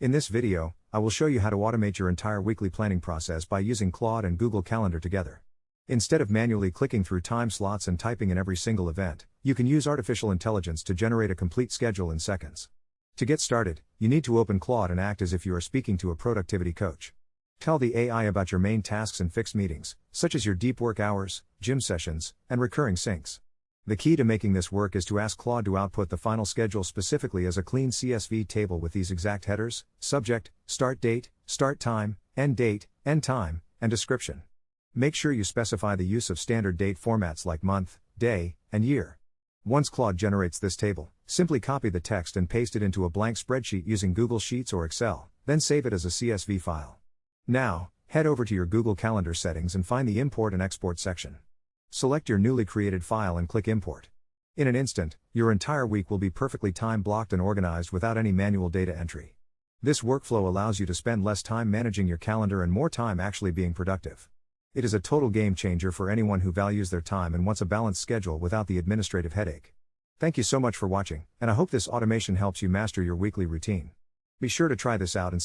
In this video, I will show you how to automate your entire weekly planning process by using Claude and Google Calendar together. Instead of manually clicking through time slots and typing in every single event, you can use artificial intelligence to generate a complete schedule in seconds. To get started, you need to open Claude and act as if you are speaking to a productivity coach. Tell the AI about your main tasks and fixed meetings, such as your deep work hours, gym sessions, and recurring syncs. The key to making this work is to ask Claude to output the final schedule specifically as a clean CSV table with these exact headers: subject, start date, start time, end date, end time, and description. Make sure you specify the use of standard date formats like month, day, and year. Once Claude generates this table, simply copy the text and paste it into a blank spreadsheet using Google Sheets or Excel, then save it as a CSV file. Now, head over to your Google Calendar settings and find the Import and Export section. Select your newly created file and click Import. In an instant, your entire week will be perfectly time-blocked and organized without any manual data entry. This workflow allows you to spend less time managing your calendar and more time actually being productive. It is a total game changer for anyone who values their time and wants a balanced schedule without the administrative headache. Thank you so much for watching, and I hope this automation helps you master your weekly routine. Be sure to try this out and see